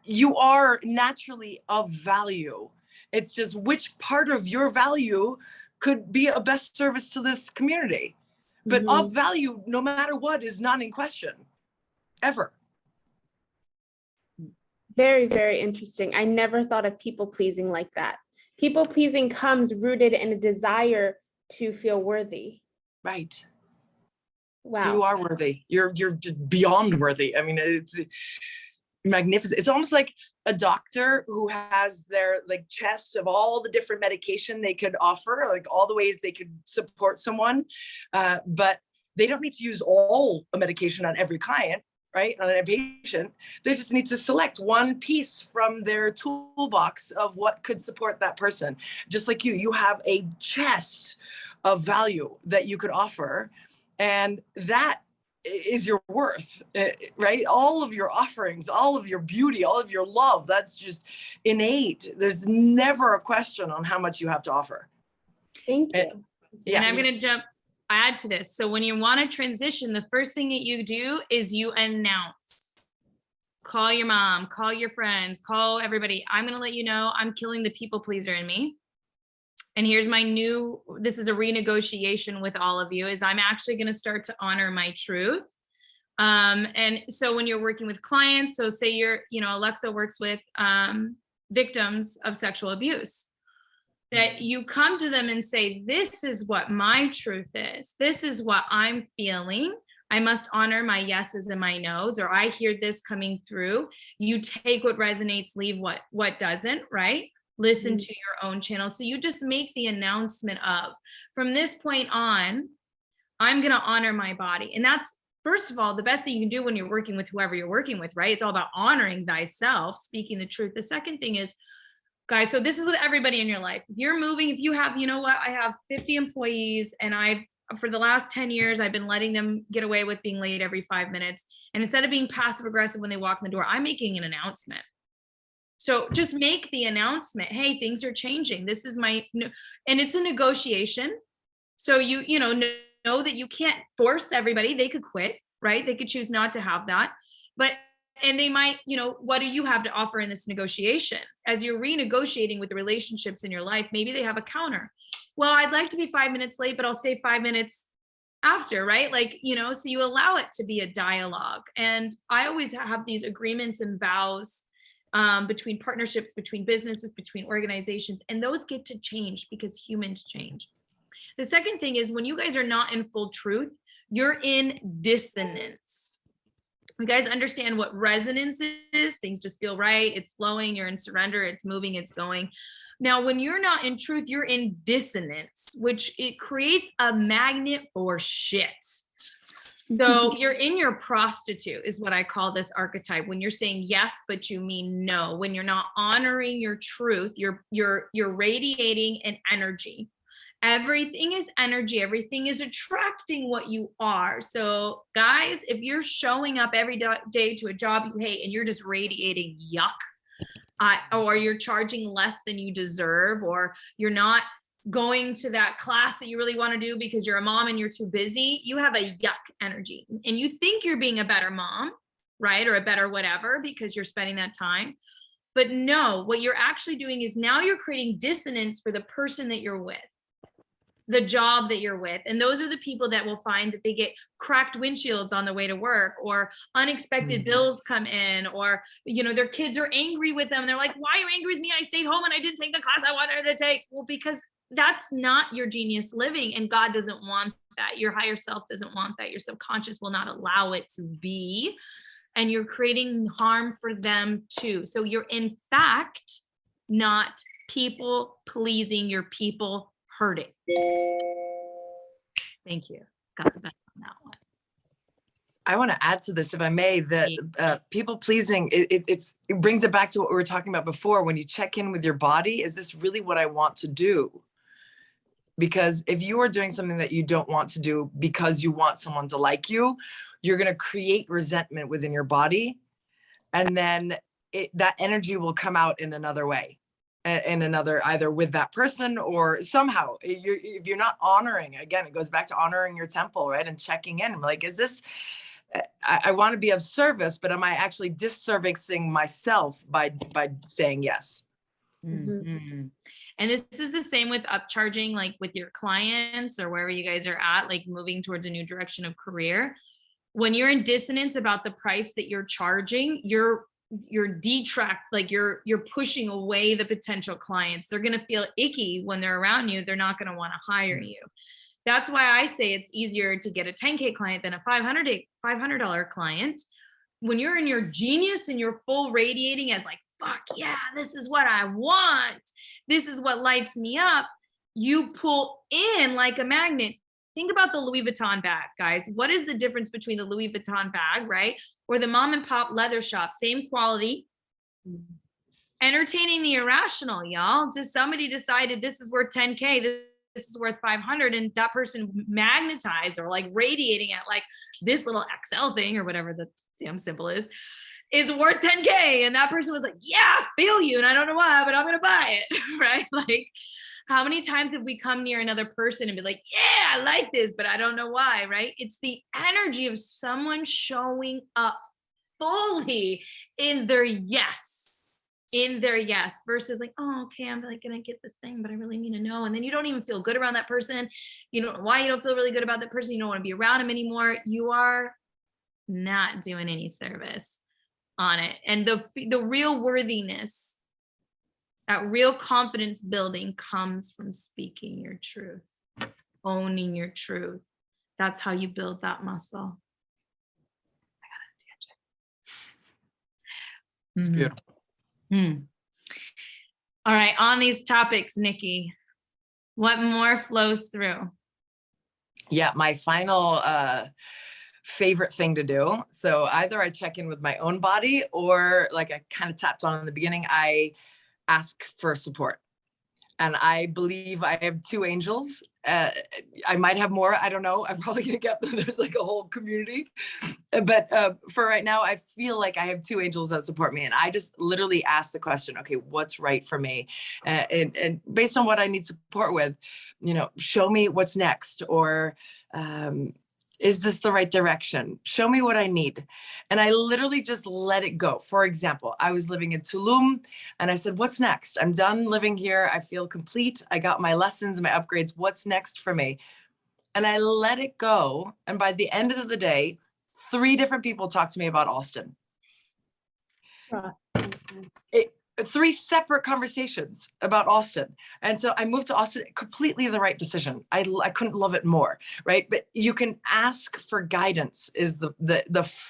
you are naturally of value. It's just which part of your value could be a best service to this community. But of value, no matter what, is not in question. Ever. Very, very interesting. I never thought of people pleasing like that. People pleasing comes rooted in a desire to feel worthy. Right. Wow. You are worthy. You're beyond worthy. I mean, it's magnificent. It's almost like a doctor who has their like chest of all the different medication they could offer, like all the ways they could support someone. But they don't need to use all the medication on every client. Right, on a patient, they just need to select one piece from their toolbox of what could support that person. Just like you have a chest of value that you could offer, and that is your worth, right? All of your offerings, all of your beauty, all of your love, that's just innate. There's never a question on how much you have to offer. Thank you. And I'm going to add to this. So when you want to transition, the first thing that you do is you announce. Call your mom, call your friends, call everybody. I'm going to let you know I'm killing the people pleaser in me. And here's this is a renegotiation with all of you, is I'm actually going to start to honor my truth. And so when you're working with clients, so say Alexa works with victims of sexual abuse, that you come to them and say, this is what my truth is. This is what I'm feeling. I must honor my yeses and my nos, or I hear this coming through. You take what resonates, leave what doesn't, right? Listen to your own channel. So you just make the announcement of, from this point on, I'm going to honor my body. And that's, first of all, the best thing you can do when you're working with whoever you're working with, right? It's all about honoring thyself, speaking the truth. The second thing is, guys, so this is with everybody in your life. If you're moving, if you have, I have 50 employees, and for the last 10 years, I've been letting them get away with being late every 5 minutes. And instead of being passive aggressive when they walk in the door, I'm making an announcement. So just make the announcement. Hey, things are changing. This is and it's a negotiation. So you know that you can't force everybody. They could quit, right? They could choose not to have that. And they might, what do you have to offer in this negotiation? As you're renegotiating with the relationships in your life, maybe they have a counter. Well, I'd like to be 5 minutes late, but I'll stay 5 minutes after, right? So you allow it to be a dialogue. And I always have these agreements and vows between partnerships, between businesses, between organizations, and those get to change because humans change. The second thing is, when you guys are not in full truth, you're in dissonance. You guys understand what resonance is? Things just feel right. It's flowing. You're in surrender. It's moving. It's going. Now, when you're not in truth, you're in dissonance, which it creates a magnet for shit. So you're in your prostitute is what I call this archetype. When you're saying yes, but you mean no. When you're not honoring your truth, you're radiating an energy. Everything is energy. Everything is attracting what you are. So guys, if you're showing up every day to a job you hate and you're just radiating yuck, or you're charging less than you deserve, or you're not going to that class that you really want to do because you're a mom and you're too busy, you have a yuck energy. And you think you're being a better mom, right? Or a better whatever, because you're spending that time. But no, what you're actually doing is now you're creating dissonance for the person that you're with. the job that you're with. And those are the people that will find that they get cracked windshields on the way to work, or unexpected bills come in, or, you know, their kids are angry with them. They're like, why are you angry with me? I stayed home and I didn't take the class I wanted to take. Well, because that's not your genius living, and God doesn't want that. Your higher self doesn't want that. Your subconscious will not allow it to be. And you're creating harm for them too. So you're in fact not people pleasing, you're people hurting. Thank you. Got the best on that one. I want to add to this, if I may, that people pleasing, it brings it back to what we were talking about before. When you check in with your body, is this really what I want to do? Because if you are doing something that you don't want to do because you want someone to like you, you're going to create resentment within your body. And then that energy will come out in another way, in another, either with that person or somehow. If you're not honoring, again, it goes back to honoring your temple, right? And checking in, like, is this, I want to be of service, but am I actually disservicing myself by saying yes? Mm-hmm. And this is the same with upcharging, like with your clients or wherever you guys are at, like moving towards a new direction of career. When you're in dissonance about the price that you're charging, you're detract, like you're pushing away the potential clients. They're going to feel icky when they're around you. They're not going to want to hire you. That's why I say it's easier to get a 10K client than a $500 client. When you're in your genius and you're full radiating as like, fuck yeah, this is what I want. This is what lights me up. You pull in like a magnet. Think about the Louis Vuitton bag, guys. What is the difference between the Louis Vuitton bag, right? Or the mom and pop leather shop, same quality. Entertaining the irrational, y'all. Just somebody decided this is worth 10K, this is worth 500, and that person magnetized or like radiating at like this little XL thing or whatever the damn symbol is worth 10K. And that person was like, yeah, I feel you. And I don't know why, but I'm going to buy it. Right? Like, how many times have we come near another person and be like, yeah, I like this, but I don't know why, right? It's the energy of someone showing up fully in their yes, versus like, oh, okay, I'm like gonna get this thing, but I really need to know. And then you don't even feel good around that person. You don't know why you don't feel really good about that person. You don't want to be around him anymore. You are not doing any service on it. And the real worthiness, that real confidence building comes from speaking your truth, owning your truth. That's how you build that muscle. I got a tangent. It's beautiful. All right, on these topics, Nikki, what more flows through? Yeah, my final favorite thing to do. So either I check in with my own body, or like I kind of tapped on in the beginning, I ask for support. And I believe I have 2 angels. I might have more. I don't know. I'm probably going to get them. There's like a whole community. But for right now, I feel like I have 2 angels that support me. And I just literally ask the question, okay, what's right for me? And based on what I need support with, you know, show me what's next. Or is this the right direction? Show me what I need. And I literally just let it go. For example, I was living in Tulum and I said, what's next? I'm done living here. I feel complete. I got my lessons, my upgrades. What's next for me? And I let it go. And by the end of the day, 3 different people talked to me about Austin. 3 separate conversations about Austin. And so I moved to Austin, completely the right decision. I couldn't love it more, right? But you can ask for guidance is the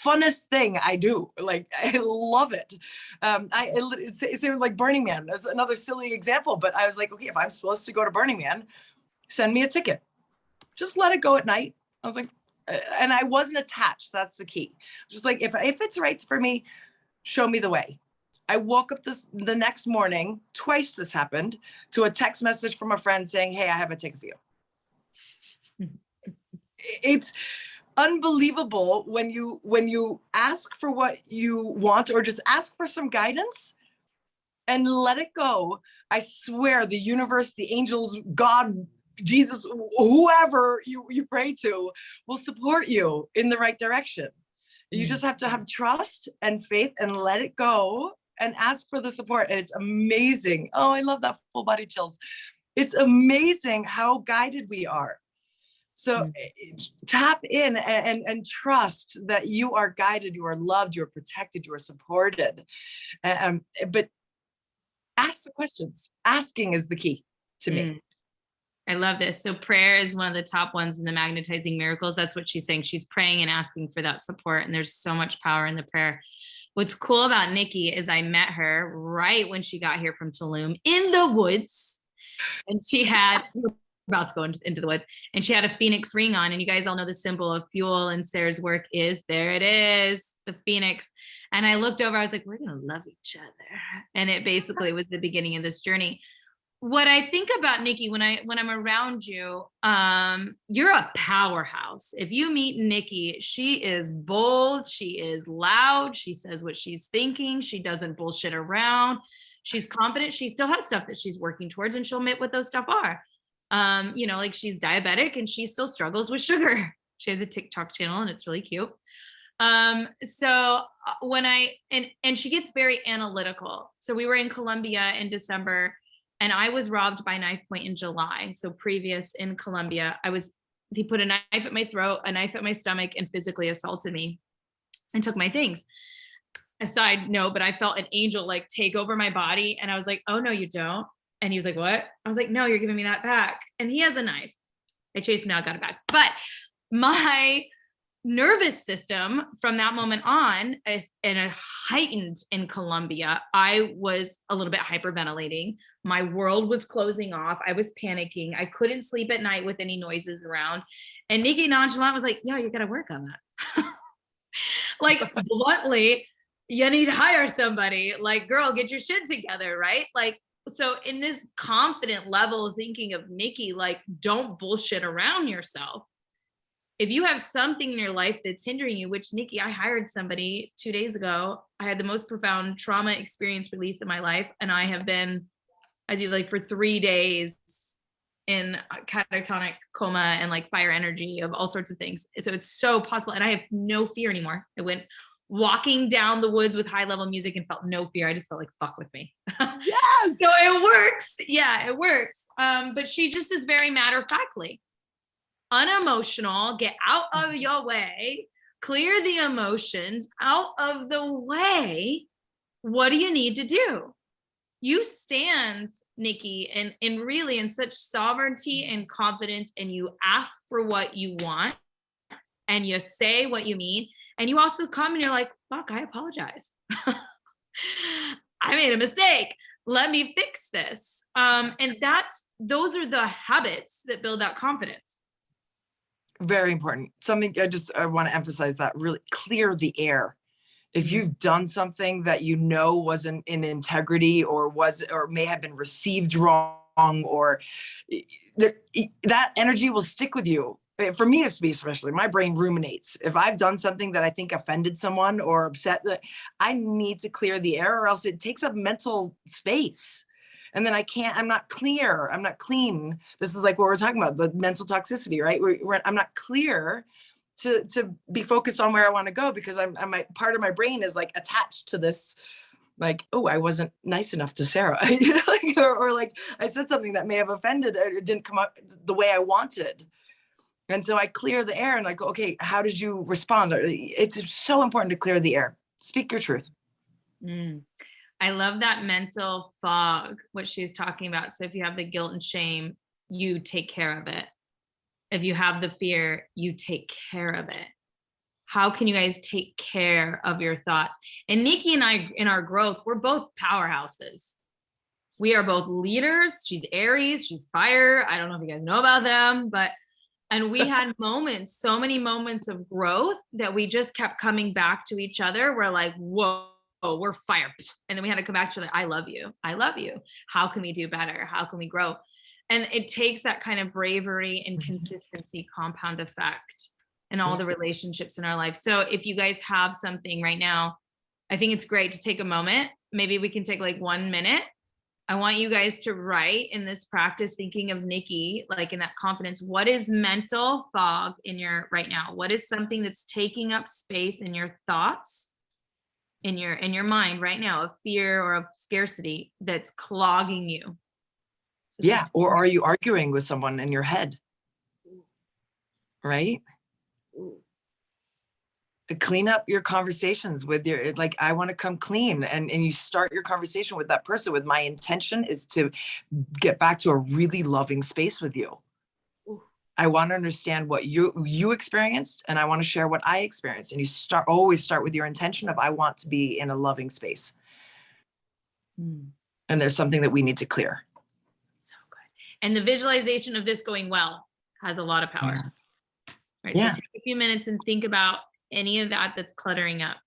funnest thing I do. Like, I love it. It's like Burning Man. That's another silly example, but I was like, okay, if I'm supposed to go to Burning Man, send me a ticket. Just let it go at night. I was like, and I wasn't attached. That's the key. Just like, if it's right for me, show me the way. I woke up the next morning, twice this happened, to a text message from a friend saying, hey, I have a ticket for you. It's unbelievable when you ask for what you want, or just ask for some guidance and let it go. I swear the universe, the angels, God, Jesus, whoever you pray to will support you in the right direction. You just have to have trust and faith and let it go and ask for the support. And it's amazing. Oh, I love that full body chills. It's amazing how guided we are. So tap in and trust that you are guided, you are loved, you are protected, you are supported. But ask the questions. Asking is the key to me. I love this. So prayer is one of the top ones in the magnetizing miracles. That's what she's saying. She's praying and asking for that support. And there's so much power in the prayer. What's cool about Nikki is I met her right when she got here from Tulum in the woods. And she had, we were about to go into the woods, and she had a phoenix ring on. And you guys all know the symbol of fuel and Sara's work is, there it is, the phoenix. And I looked over, I was like, we're going to love each other. And it basically was the beginning of this journey. What I think about Nikki, when I'm around you, you're a powerhouse. If you meet Nikki, she is bold, she is loud, she says what she's thinking, she doesn't bullshit around, she's confident, she still has stuff that she's working towards, and she'll admit what those stuff are. Like she's diabetic and she still struggles with sugar. She has a TikTok channel and it's really cute. So when and she gets very analytical. So we were in Colombia in December, and I was robbed by knife point in July. So previous in Colombia, he put a knife at my throat, a knife at my stomach, and physically assaulted me and took my things. A side note, but I felt an angel like take over my body. And I was like, oh no, you don't. And he was like, what? I was like, no, you're giving me that back. And he has a knife. I chased him out, got it back. But my nervous system from that moment on and heightened in Colombia. I was a little bit hyperventilating. My world was closing off. I was panicking. I couldn't sleep at night with any noises around. And Nikki nonchalant was like, yeah, you got to work on that. Like bluntly, you need to hire somebody. Like, girl, get your shit together, right? Like, so in this confident level of thinking of Nikki, like, don't bullshit around yourself. If you have something in your life that's hindering you, which Nikki, I hired somebody 2 days ago. I had the most profound trauma experience release in my life. And I have been, as you like, for 3 days in catatonic coma and like fire energy of all sorts of things. So it's so possible. And I have no fear anymore. I went walking down the woods with high level music and felt no fear. I just felt like, fuck with me. Yes. So it works. Yeah, it works. But she just is very matter-of-factly. Unemotional, get out of your way, clear the emotions out of the way. What do you need to do? You stand, Nikki, and really in such sovereignty and confidence, and you ask for what you want and you say what you mean. And you also come and you're like, fuck, I apologize. I made a mistake. Let me fix this. And those are the habits that build that confidence. Very important. Something I want to emphasize that really clear the air. If you've done something that you know wasn't in integrity or may have been received wrong, or that energy will stick with you. For me, especially, my brain ruminates. If I've done something that I think offended someone or upset, I need to clear the air, or else it takes up mental space. And then I'm not clear. I'm not clean. This is like what we're talking about, the mental toxicity, right? I'm not clear to be focused on where I want to go, because part of my brain is like attached to this, like, oh, I wasn't nice enough to Sara, or like I said something that may have offended, or it didn't come out the way I wanted. And so I clear the air and I go, okay, how did you respond? It's so important to clear the air. Speak your truth. I love that mental fog, what she was talking about. So if you have the guilt and shame, you take care of it. If you have the fear, you take care of it. How can you guys take care of your thoughts? And Nikki and I, in our growth, we're both powerhouses. We are both leaders. She's Aries, she's fire. I don't know if you guys know about them, and we had moments, so many moments of growth that we just kept coming back to each other. We're like, whoa, we're fire. And then we had to come back to I love you. I love you. How can we do better? How can we grow? And it takes that kind of bravery and consistency compound effect in all the relationships in our life. So if you guys have something right now, I think it's great to take a moment. Maybe we can take like 1 minute. I want you guys to write in this practice, thinking of Nikki, like in that confidence. What is mental fog in your right now? What is something that's taking up space in your thoughts, in your mind right now, of fear or of scarcity that's clogging you? Yeah. Or are you arguing with someone in your head? Right? Clean up your conversations with your, like, I want to come clean. And you start your conversation with that person with, my intention is to get back to a really loving space with you. I want to understand what you experienced, and I want to share what I experienced. And you always start with your intention of, I want to be in a loving space. And there's something that we need to clear. So good. And the visualization of this going well has a lot of power. Right. So take a few minutes and think about any of that that's cluttering up.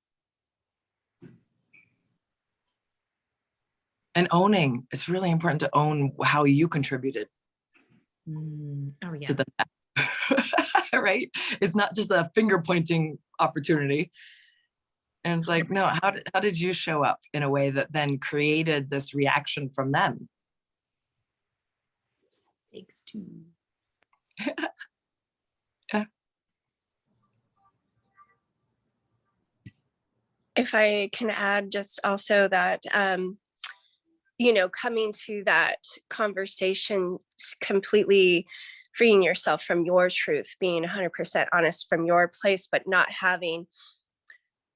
And owning, it's really important to own how you contributed. Oh yeah. To the right? It's not just a finger pointing opportunity. And it's like, no, how did you show up in a way that then created this reaction from them? Takes two. Yeah. If I can add just also that, coming to that conversation, completely freeing yourself from your truth, being 100% honest from your place, but not having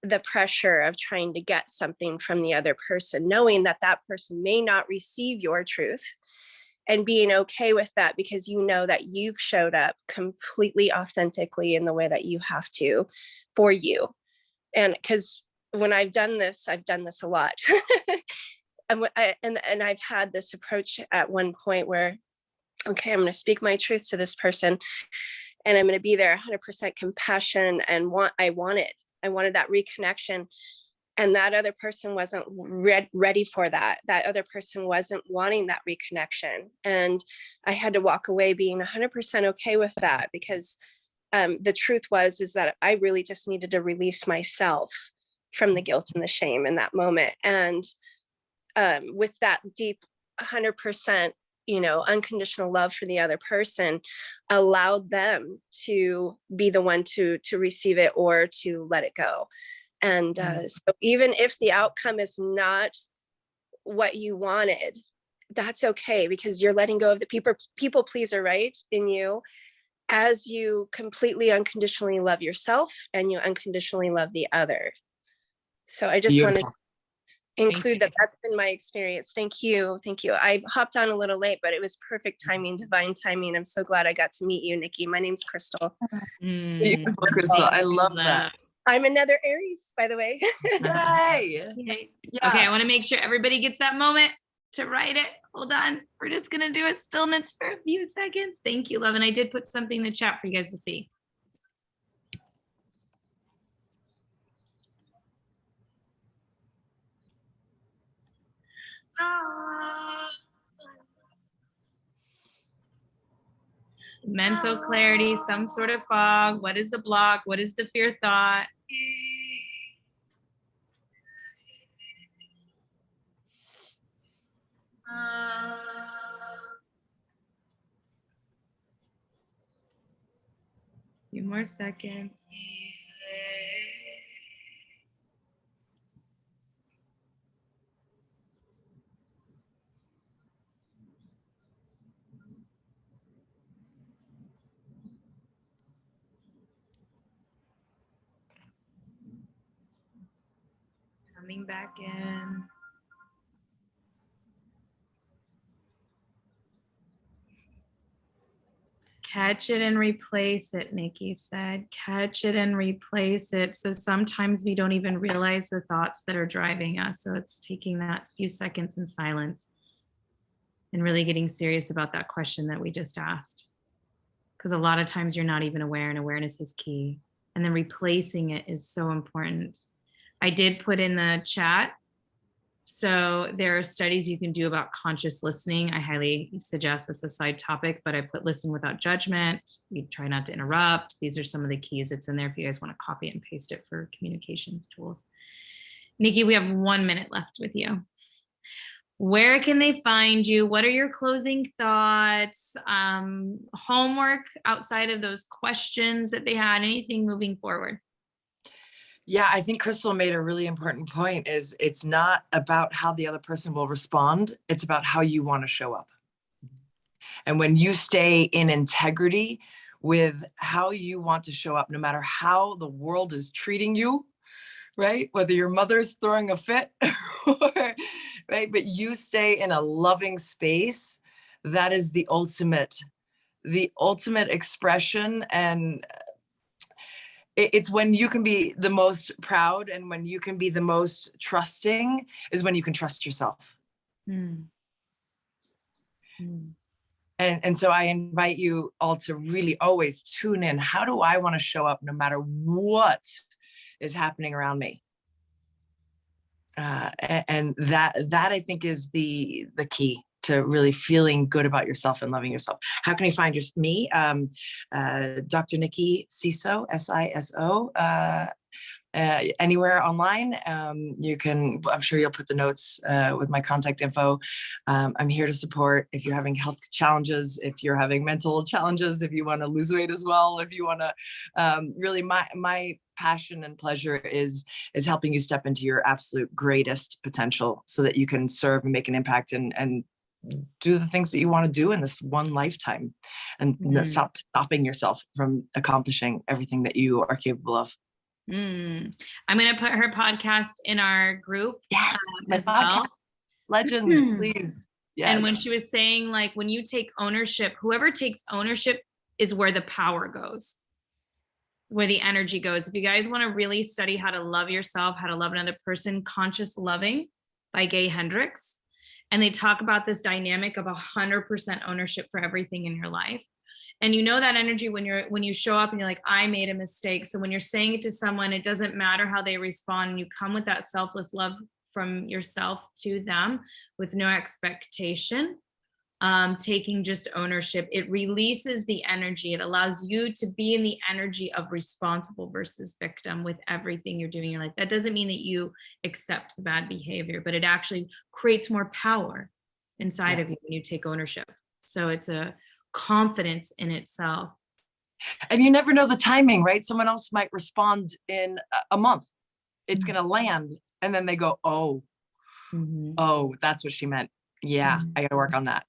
the pressure of trying to get something from the other person, knowing that that person may not receive your truth, and being okay with that, because you know that you've showed up completely authentically in the way that you have to for you. And because when I've done this a lot. And I've had this approach at one point where, okay, I'm going to speak my truth to this person, and I'm going to be there 100% compassion, and I wanted that reconnection. And that other person wasn't ready for that. That other person wasn't wanting that reconnection. And I had to walk away being 100% okay with that, because the truth is that I really just needed to release myself from the guilt and the shame in that moment. And with that deep 100%, unconditional love for the other person, allowed them to be the one to receive it or to let it go. And so even if the outcome is not what you wanted, that's okay, because you're letting go of the people pleaser, right, in you, as you completely unconditionally love yourself and you unconditionally love the other. So I just want to include that. That's been my experience. Thank you. I hopped on a little late, but it was perfect timing, divine timing. I'm so glad I got to meet you, Nikki. My name's Crystal. Crystal, I love that. I'm another Aries, by the way. Yay. Yeah. Okay, I want to make sure everybody gets that moment to write it. Hold on. We're just going to do a stillness for a few seconds. Thank you, love. And I did put something in the chat for you guys to see. Mental clarity, some sort of fog. What is the block? What is the fear thought? Few more seconds. Coming back in. Catch it and replace it, Nikki said. Catch it and replace it. So sometimes we don't even realize the thoughts that are driving us. So it's taking that few seconds in silence and really getting serious about that question that we just asked. Because a lot of times you're not even aware, and awareness is key. And then replacing it is so important. I did put in the chat. So there are studies you can do about conscious listening. I highly suggest it's a side topic, but I put listen without judgment. We try not to interrupt. These are some of the keys. It's in there if you guys want to copy it and paste it for communication tools. Nikki, we have 1 minute left with you. Where can they find you? What are your closing thoughts? Homework outside of those questions that they had, anything moving forward? Yeah, I think Crystal made a really important point. Is it's not about how the other person will respond. It's about how you want to show up. And when you stay in integrity with how you want to show up, no matter how the world is treating you, right? Whether your mother's throwing a fit, or, right? But you stay in a loving space, that is the ultimate expression. And it's when you can be the most proud and when you can be the most trusting is when you can trust yourself. Mm. Mm. And so I invite you all to really always tune in. How do I want to show up no matter what is happening around me? And that I think is the key to really feeling good about yourself and loving yourself. How can you find me? Dr. Nikki Siso, SISO. Anywhere online. You can, I'm sure you'll put the notes with my contact info. I'm here to support if you're having health challenges, if you're having mental challenges, if you want to lose weight as well, if you want to, really my passion and pleasure is helping you step into your absolute greatest potential so that you can serve and make an impact and do the things that you want to do in this one lifetime, and stop stopping yourself from accomplishing everything that you are capable of. I'm going to put her podcast in our group. Yes, as well. Legends, please. Yes. And when she was saying, like, when you take ownership, whoever takes ownership is where the power goes, where the energy goes. If you guys want to really study how to love yourself, how to love another person, Conscious Loving by Gay Hendricks. And they talk about this dynamic of 100% ownership for everything in your life. And you know that energy when you show up and you're like, I made a mistake. So when you're saying it to someone, it doesn't matter how they respond. And you come with that selfless love from yourself to them with no expectation, taking just ownership. It releases the energy. It allows you to be in the energy of responsible versus victim with everything you're doing in your life. That doesn't mean that you accept the bad behavior, but it actually creates more power inside of you when you take ownership. So it's a confidence in itself. And you never know the timing, right? Someone else might respond in a month. It's going to land. And then they go, oh, that's what she meant. Yeah, I got to work on that.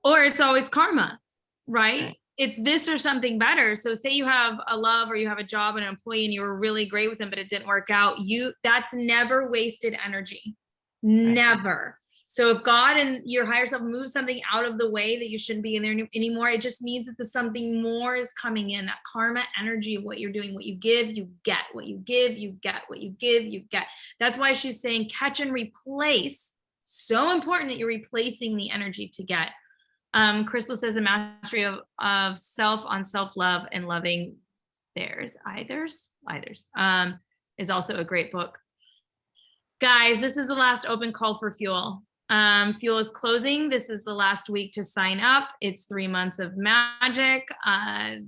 Or it's always karma, right? It's this or something better. So say you have a love or you have a job and an employee and you were really great with them, but it didn't work out. That's never wasted energy. Never. So if God and your higher self move something out of the way that you shouldn't be in there anymore, it just means that something more is coming in. That karma energy of what you're doing, what you give, you get. What you give, you get. What you give, you get. That's why she's saying catch and replace. So important that you're replacing the energy to get. Crystal says a mastery of self on self-love and loving theirs, either's, is also a great book. Guys, this is the last open call for Fuel. Fuel is closing. This is the last week to sign up. It's 3 months of magic.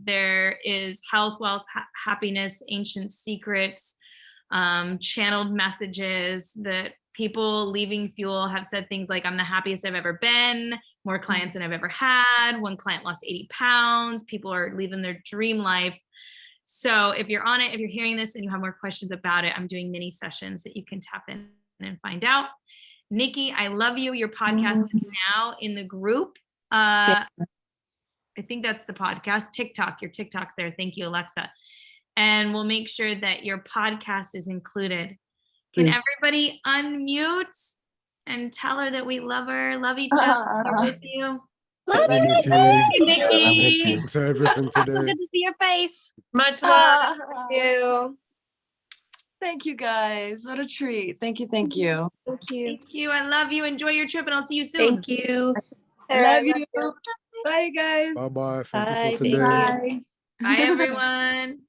There is health, wealth, happiness, ancient secrets, channeled messages that people leaving Fuel have said things like, I'm the happiest I've ever been, more clients than I've ever had. One client lost 80 pounds. People are living their dream life. So if you're on it, if you're hearing this and you have more questions about it, I'm doing mini sessions that you can tap in and find out. Nikki, I love you. Your podcast is now in the group. I think that's the podcast. TikTok, your TikTok's there. Thank you, Alexa. And we'll make sure that your podcast is included. Can everybody unmute and tell her that we love her, love each other, we're with you? Love you, Nikki. Thanks for everything today. Good to see your face. Much love. Thank you guys. What a treat. Thank you. Thank you. Thank you. I love you. Enjoy your trip and I'll see you soon. Thank you. Love you. Bye, guys. Bye-bye. Bye. Thank you for today. Bye. Bye, everyone.